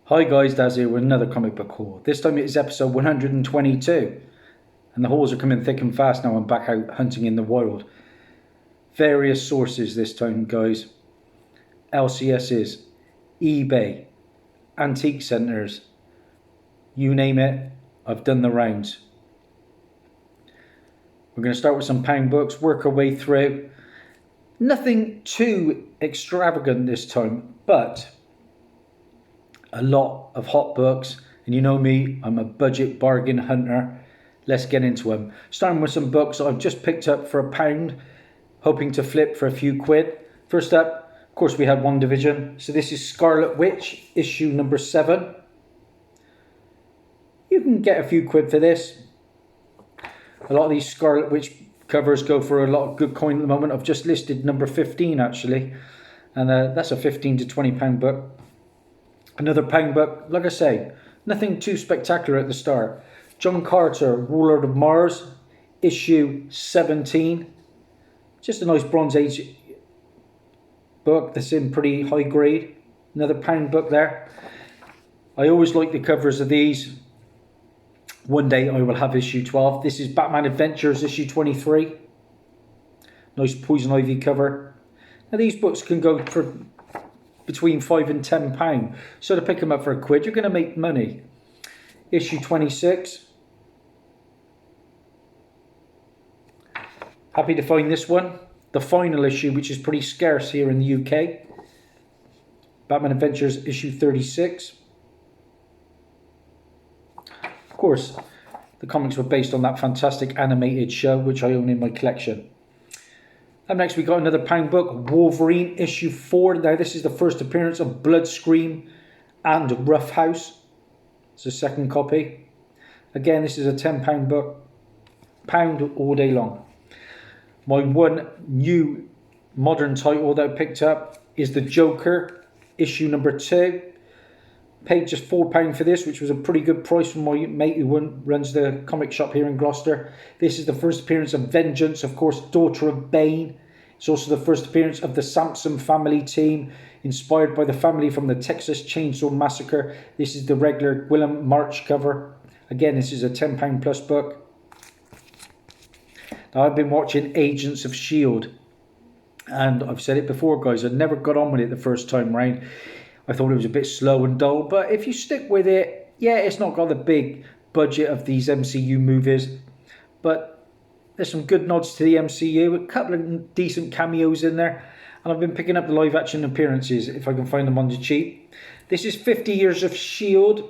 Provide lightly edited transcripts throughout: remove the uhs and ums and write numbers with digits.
Hi guys, Dazzie with another comic book haul. This time it is episode 122 and the hauls are coming thick and fast now. I'm back out hunting in the wild. Various sources this time, guys. LCSs, eBay, antique centres, you name it, I've done the rounds. We're going to start with some pound books, work our way through. Nothing too extravagant this time, but a lot of hot books, and you know me, I'm a budget bargain hunter. Let's get into them. Starting with some books I've just picked up for £1, hoping to flip for a few quid. First up, of course, we had One Division. So this is Scarlet Witch, issue number 7. You can get a few quid for this. A lot of these Scarlet Witch covers go for a lot of good coin at the moment. I've just listed number 15 actually, and that's a £15 to £20 book. Another pound book, like I say, nothing too spectacular at the start. John Carter, Ruler of Mars, issue 17. Just a nice Bronze Age book that's in pretty high grade. Another pound book there. I always like the covers of these. One day I will have issue 12. This is Batman Adventures, issue 23. Nice Poison Ivy cover. Now these books can go for between £5 and £10. So to pick them up for a quid, you're going to make money. Issue 26. Happy to find this one. The final issue, which is pretty scarce here in the UK. Batman Adventures, issue 36. Of course, the comics were based on that fantastic animated show, which I own in my collection. Up next, we got another pound book, Wolverine, issue 4. Now, this is the first appearance of Bloodscream and Roughhouse. It's a second copy. Again, this is a £10 book. Pound all day long. My one new modern title that I picked up is The Joker, issue number 2. Paid just £4 for this, which was a pretty good price from my mate who runs the comic shop here in Gloucester. This is the first appearance of Vengeance, of course, daughter of Bane. It's also the first appearance of the Sampson family team, inspired by the family from the Texas Chainsaw Massacre. This is the regular Willem March cover. Again, this is a £10 plus book. Now, I've been watching Agents of S.H.I.E.L.D. and I've said it before, guys, I never got on with it the first time round. I thought it was a bit slow and dull, but if you stick with it, yeah, it's not got the big budget of these MCU movies, but there's some good nods to the MCU, a couple of decent cameos in there, and I've been picking up the live action appearances if I can find them on the cheap. This is 50 Years of S.H.I.E.L.D.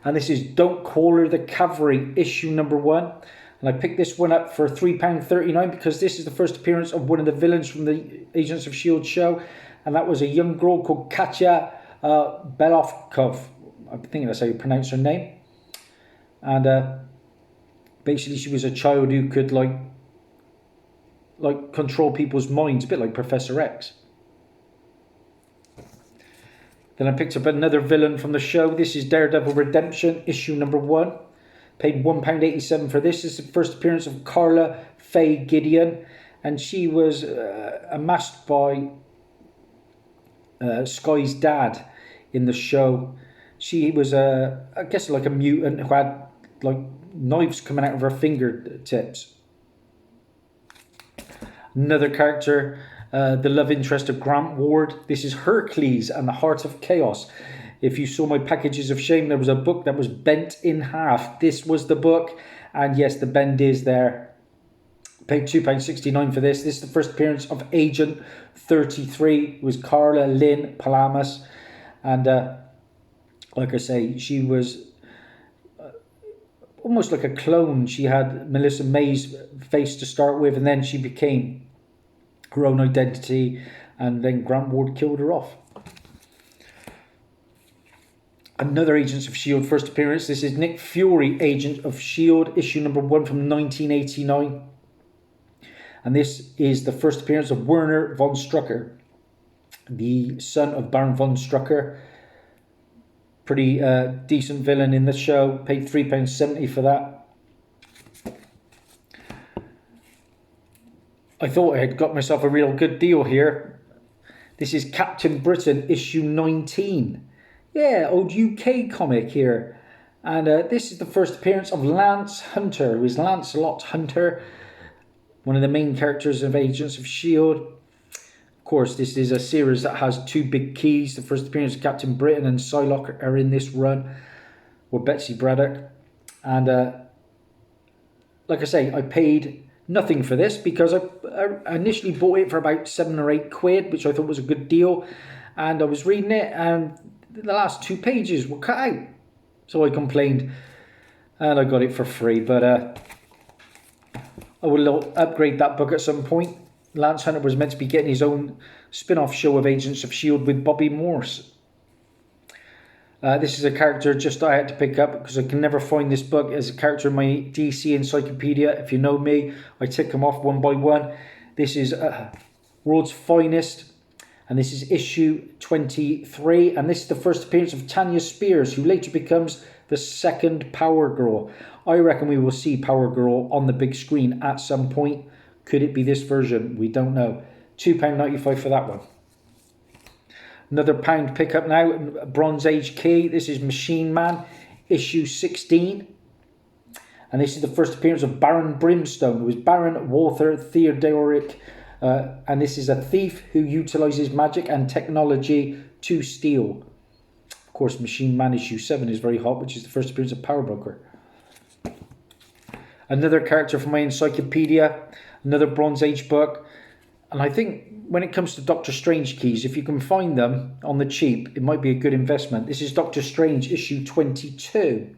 and this is Don't Call Her the Cavalry, issue number 1. And I picked this one up for £3.39 because this is the first appearance of one of the villains from the Agents of S.H.I.E.L.D. show, and that was a young girl called Katya Belovkov. I think that's how you pronounce her name. And basically she was a child who could like control people's minds, a bit like Professor X. Then I picked up another villain from the show. This is Daredevil Redemption, issue number 1. Paid £1.87 for this. This is the first appearance of Carla Faye Gideon, and she was amassed by Sky's dad in the show. She was I guess like a mutant who had like knives coming out of her fingertips. Another character, the love interest of Grant Ward. This is Hercules and the Heart of Chaos. If you saw my packages of shame, there was a book that was bent in half. This was the book, and yes, the bend is there. Paid £2.69 for this. This is the first appearance of Agent 33. It was Carla Lynn Palamas, and like I say, she was almost like a clone. She had Melissa May's face to start with, and then she became her own identity, and then Grant Ward killed her off. Another Agents of S.H.I.E.L.D. first appearance. This is Nick Fury, Agent of S.H.I.E.L.D., issue number 1 from 1989. And this is the first appearance of Werner von Strucker, the son of Baron von Strucker. Pretty decent villain in the show. Paid £3.70 for that. I thought I had got myself a real good deal here. This is Captain Britain, issue 19. Yeah, old UK comic here. And this is the first appearance of Lance Hunter, who is Lancelot Hunter, one of the main characters of Agents of S.H.I.E.L.D. Of course, this is a series that has two big keys. The first appearance of Captain Britain and Psylocke are in this run, or Betsy Braddock. And like I say, I paid nothing for this because I initially bought it for about £7 or £8, which I thought was a good deal. And I was reading it, and the last 2 pages were cut out. So I complained, and I got it for free. But I will upgrade that book at some point. Lance Hunter was meant to be getting his own spin-off show of Agents of S.H.I.E.L.D. with Bobby Morse. This is a character just I had to pick up because I can never find this book as a character in my DC encyclopedia. If you know me, I tick them off one by one. This is World's Finest, and this is issue 23. And this is the first appearance of Tanya Spears, who later becomes the second Power Girl. I reckon we will see Power Girl on the big screen at some point. Could it be this version? We don't know. £2.95 for that one. Another pound pickup now, Bronze Age key. This is Machine Man, issue 16. And this is the first appearance of Baron Brimstone, who is Baron Walther Theodoric. And this is a thief who utilizes magic and technology to steal. Of course, Machine Man issue 7 is very hot, which is the first appearance of Power Broker. Another character from my encyclopedia, another Bronze Age book. And I think when it comes to Doctor Strange keys, if you can find them on the cheap, it might be a good investment. This is Doctor Strange issue 22.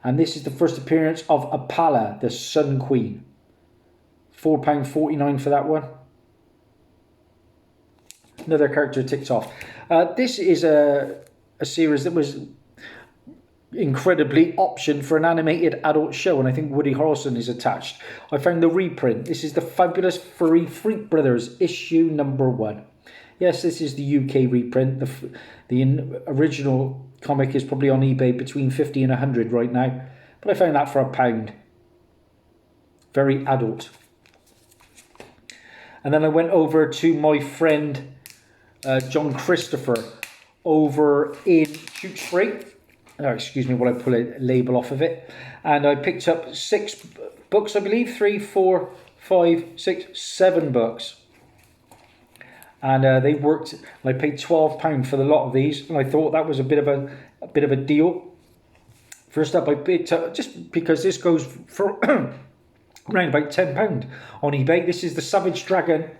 And this is the first appearance of Apala, the Sun Queen. £4.49 for that one. Another character ticked off. This is a series that was incredibly optioned for an animated adult show, and I think Woody Harrelson is attached. I found the reprint. This is the Fabulous Furry Freak Brothers issue number 1. Yes, this is the UK reprint. The original comic is probably on eBay between 50 and 100 right now, but I found that for £1. Very adult. And then I went over to my friend John Christopher over in Tewkesbury. Excuse me while I pull a label off of it. And I picked up 6 books, I believe. 3, 4, 5, 6, 7 books. And they worked. And I paid £12 for the lot of these, and I thought that was a bit of a deal. First up, I picked up, just because this goes for around about £10 on eBay. This is the Savage Dragon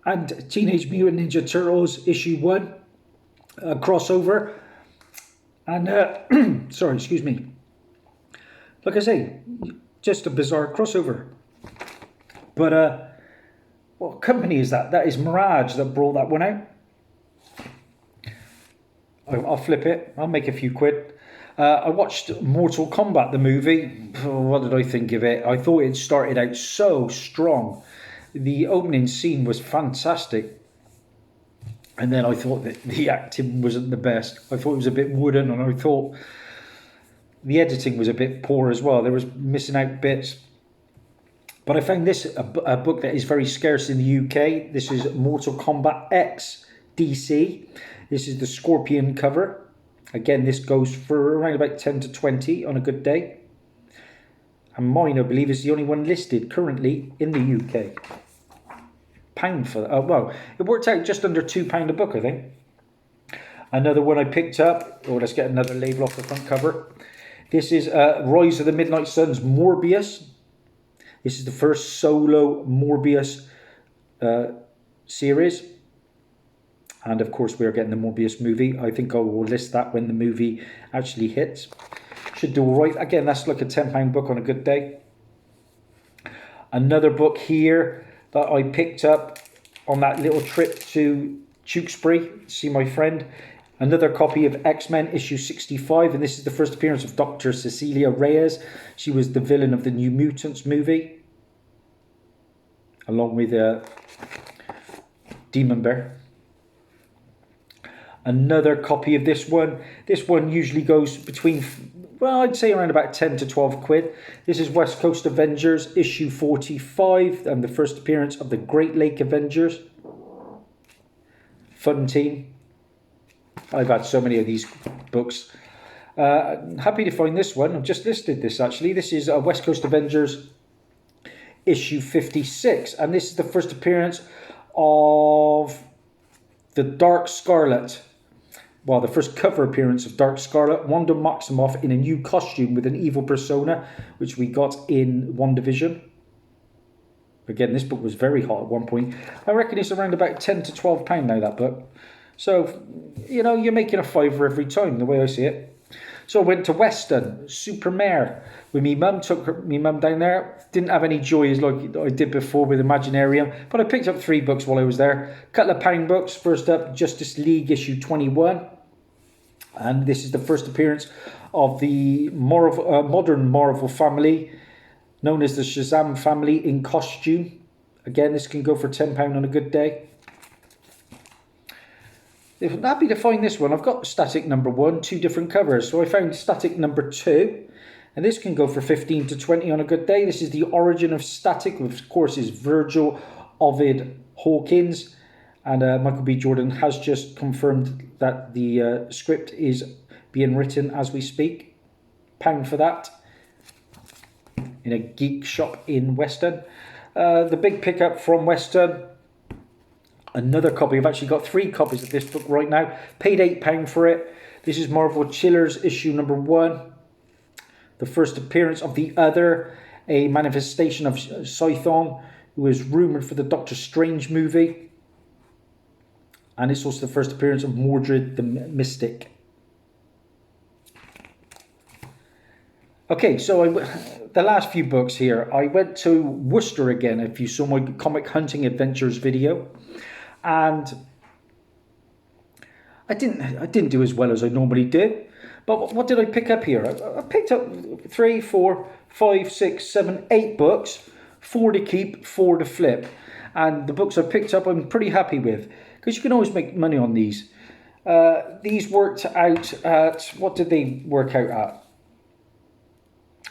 and Teenage Mutant Ninja Turtles issue 1 crossover. And, sorry, excuse me. Like I say, just a bizarre crossover. But, what company is that? That is Mirage that brought that one out. I'll flip it. I'll make a few quid. I watched Mortal Kombat, the movie. Oh, what did I think of it? I thought it started out so strong. The opening scene was fantastic. And then I thought that the acting wasn't the best. I thought it was a bit wooden, and I thought the editing was a bit poor as well. There was missing out bits. But I found this a book that is very scarce in the UK. This is Mortal Kombat X DC. This is the Scorpion cover. Again, this goes for around about 10 to 20 on a good day. And mine, I believe, is the only one listed currently in the UK. Pound for that. Well, it worked out just under £2 a book, I think. Another one I picked up. Oh, let's get another label off the front cover. This is Rise of the Midnight Suns Morbius. This is the first solo Morbius series. And of course, we're getting the Morbius movie. I think I will list that when the movie actually hits. Should do all right. Again, that's like a £10 book on a good day. Another book here that I picked up on that little trip to Tewkesbury to see my friend. Another copy of X-Men issue 65, and this is the first appearance of Dr. Cecilia Reyes. She was the villain of the New Mutants movie, along with Demon Bear. Another copy of this one. This one usually goes between, well, I'd say around about 10 to 12 quid. This is West Coast Avengers issue 45, and the first appearance of the Great Lake Avengers. Fun team. I've had so many of these books. Happy to find this one. I've just listed this actually. This is West Coast Avengers issue 56, and this is the first appearance of the Dark Scarlet. Well, the first cover appearance of Dark Scarlet, Wanda Maximoff in a new costume with an evil persona, which we got in WandaVision. Again, this book was very hot at one point. I reckon it's around about £10 to £12 now, that book. So, you know, you're making a fiver every time, the way I see it. So I went to Weston, Supermare, with me mum. Took me mum down there. Didn't have any joy as like I did before with Imaginarium, but I picked up 3 books while I was there. Couple of pound books. First up, Justice League issue 21, and this is the first appearance of the modern Marvel family, known as the Shazam family in costume. Again, this can go for £10 on a good day. I'm happy to find this one. I've got Static number 1, 2 different covers. So I found Static number 2, and this can go for 15 to 20 on a good day. This is the origin of Static, which of course is Virgil Ovid Hawkins, and Michael B. Jordan has just confirmed that the script is being written as we speak. £1 for that in a geek shop in Weston. The big pickup from Weston. Another copy. I've actually got 3 copies of this book right now. Paid £8 for it. This is Marvel Chillers issue number 1. The first appearance of the Other, a manifestation of Scython, who is rumoured for the Doctor Strange movie. And it's also the first appearance of Mordred the Mystic. Okay, so the last few books here. I went to Worcester again, if you saw my comic hunting adventures video. And I didn't do as well as I normally do. But what did I pick up here? I picked up 3, 4, 5, 6, 7, 8 books. 4 to keep, 4 to flip. And the books I picked up I'm pretty happy with, because you can always make money on these. These worked out at, what did they work out at?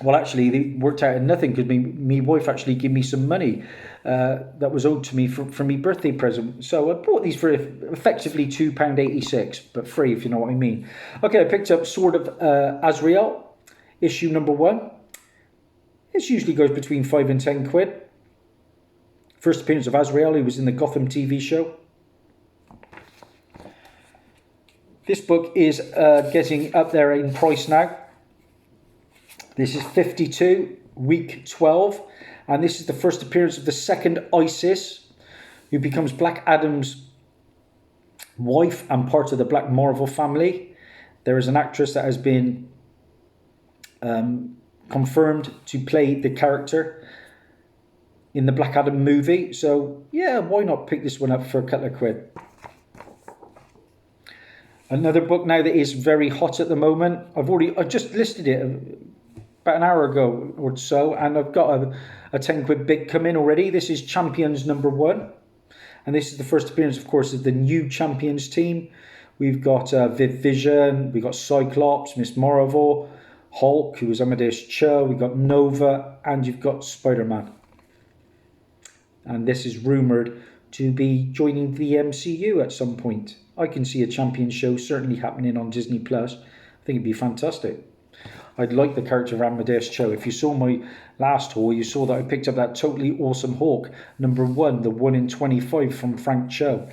Well, actually, they worked out at nothing, because me wife actually gave me some money that was owed to me for my birthday present. So I bought these for effectively £2.86, but free, if you know what I mean. Okay, I picked up Sword of Azrael, issue number 1. This usually goes between 5 and 10 quid. First appearance of Azrael, he was in the Gotham TV show. This book is getting up there in price now. This is 52, week 12, and this is the first appearance of the second Isis, who becomes Black Adam's wife and part of the Black Marvel family. There is an actress that has been confirmed to play the character in the Black Adam movie. So, yeah, why not pick this one up for a couple of quid? Another book now that is very hot at the moment. I've just listed it about an hour ago or so, and I've got a 10 quid bid come in already. This is Champions number 1, and this is the first appearance, of course, of the new Champions team. We've got Viv Vision, we've got Cyclops, Miss Marvel, Hulk, who was Amadeus Cho, we've got Nova, and you've got Spider-Man. And this is rumoured to be joining the MCU at some point. I can see a Champions show certainly happening on Disney+. I think it'd be fantastic. I'd like the character of Amadeus Cho. If you saw my last haul, you saw that I picked up that Totally Awesome Hulk, number 1, the 1 in 25 from Frank Cho.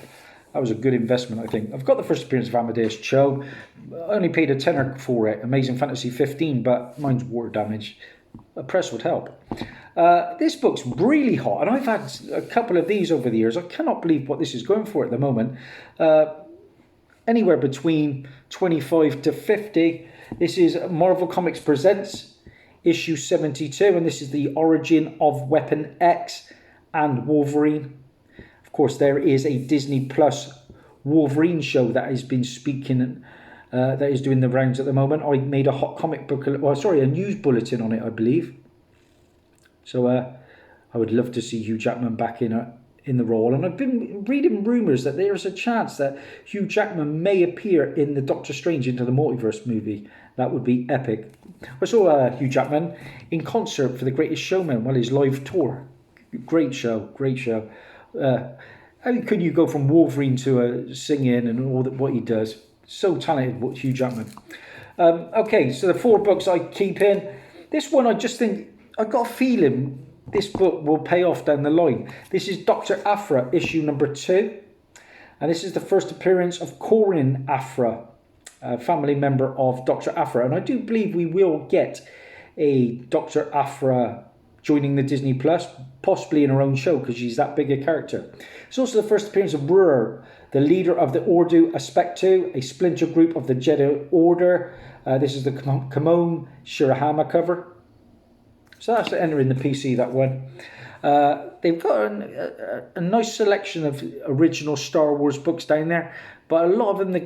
That was a good investment, I think. I've got the first appearance of Amadeus Cho. I only paid a tenner for it, Amazing Fantasy 15, but mine's water damage. A press would help. This book's really hot, and I've had a couple of these over the years. I cannot believe what this is going for at the moment. Anywhere between 25 to 50. This is Marvel Comics Presents, issue 72, and this is the origin of Weapon X and Wolverine. Of course, there is a Disney Plus Wolverine show that has been speaking, that is doing the rounds at the moment. I made a hot comic book, a news bulletin on it, I believe. So I would love to see Hugh Jackman back in the role, and I've been reading rumours that there is a chance that Hugh Jackman may appear in the Doctor Strange Into the Multiverse movie. That would be epic. I saw Hugh Jackman in concert for The Greatest Showman, his live tour. Great show, great show. How could you go from Wolverine to singing and all that what he does? So talented, Hugh Jackman. Okay, so the 4 books I keep in. This one, I just think, I got a feeling this book will pay off down the line. This is Dr. Aphra, issue number 2. And this is the first appearance of Corin Aphra, a family member of Dr. Aphra. And I do believe we will get a Dr. Aphra joining the Disney Plus, possibly in her own show, because she's that big a character. It's also the first appearance of Brur, the leader of the Ordo Aspectu, a splinter group of the Jedi Order. This is the Kamon Shirahama cover. So that's entering the PC, that one. They've got a nice selection of original Star Wars books down there, but a lot of them, the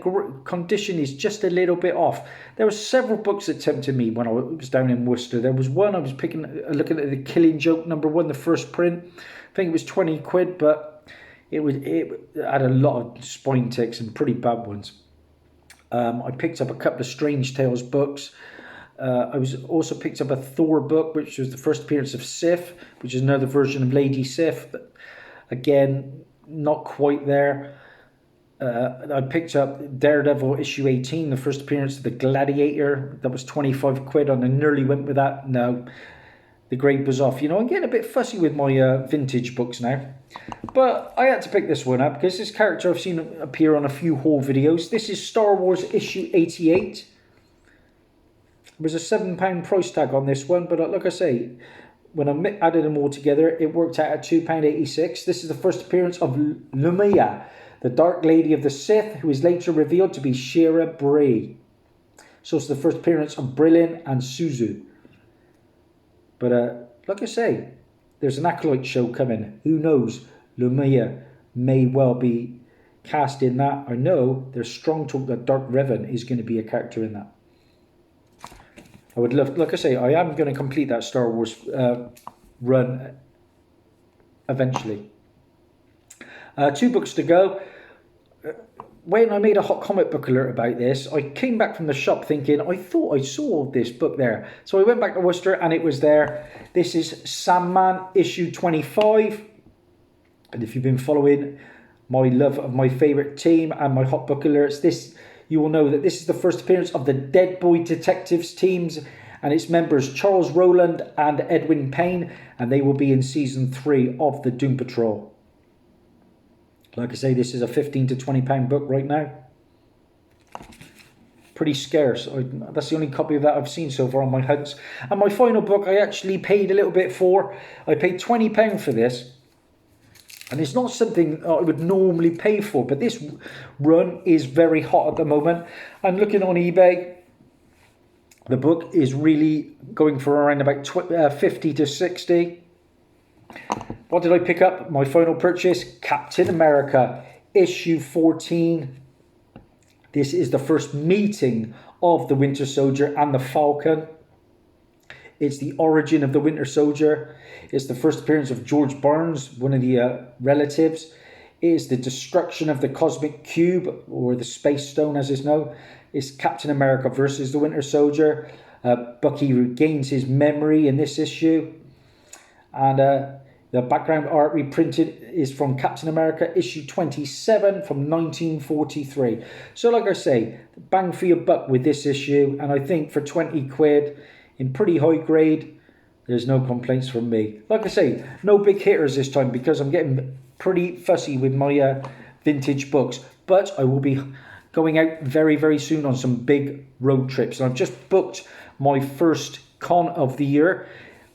condition is just a little bit off. There were several books that tempted me when I was down in Worcester. There was one I was looking at, the Killing Joke #1, the first print. I think it was 20 quid, but it had a lot of spine ticks and pretty bad ones. I picked up a couple of Strange Tales books. I was also picked up a Thor book, which was the first appearance of Sif, which is another version of Lady Sif. Again, not quite there. I picked up Daredevil issue 18, the first appearance of the Gladiator. That was 25 quid, and I nearly went with that. No, the grade was off. You know, I'm getting a bit fussy with my vintage books now. But I had to pick this one up because this character I've seen appear on a few haul videos. This is Star Wars issue 88. There was a £7 price tag on this one, but like I say, when I added them all together, it worked out at £2.86. This is the first appearance of Lumia, the Dark Lady of the Sith, who is later revealed to be Shira Bray. So it's the first appearance of Brillin and Suzu. But like I say, there's an Acolyte show coming. Who knows? Lumia may well be cast in that. I know there's strong talk that Dark Revan is going to be a character in that. I would love, like I say, I am going to complete that Star Wars run eventually. 2 books to go. When I made a hot comic book alert about this, I came back from the shop thinking, I thought I saw this book there. So I went back to Worcester and it was there. This is Sandman issue 25. And if you've been following my love of my favourite team and my hot book alerts, you will know that this is the first appearance of the Dead Boy Detectives teams and its members Charles Rowland and Edwin Payne, and they will be in season 3 of the Doom Patrol. Like I say, this is a £15 to £20 book right now. Pretty scarce. That's the only copy of that I've seen so far on my hunts. And my final book I actually paid a little bit for. I paid £20 for this. And it's not something I would normally pay for, but this run is very hot at the moment. I'm looking on eBay. The book is really going for around about 50 to 60. What did I pick up? My final purchase, Captain America, issue 14. This is the first meeting of the Winter Soldier and the Falcon. It's the origin of the Winter Soldier. It's the first appearance of George Barnes, one of the relatives. It is the destruction of the Cosmic Cube, or the Space Stone as it's known. It's Captain America versus the Winter Soldier. Bucky regains his memory in this issue. And the background art reprinted is from Captain America issue 27 from 1943. So like I say, bang for your buck with this issue. And I think for 20 quid in pretty high grade, there's no complaints from me. Like I say, no big hitters this time because I'm getting pretty fussy with my vintage books. But I will be going out very, very soon on some big road trips. And I've just booked my first con of the year.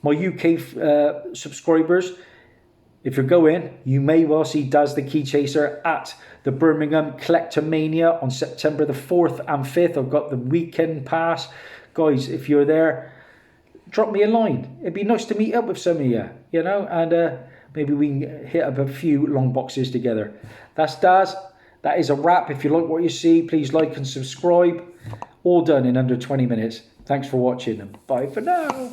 My UK subscribers, if you're going, you may well see Daz the Key Chaser at the Birmingham Collectomania on September the 4th and 5th. I've got the weekend pass. Guys, if you're there, drop me a line. It'd be nice to meet up with some of you, you know, and maybe we can hit up a few long boxes together. That's Daz. That is a wrap. If you like what you see, please like and subscribe. All done in under 20 minutes. Thanks for watching and bye for now.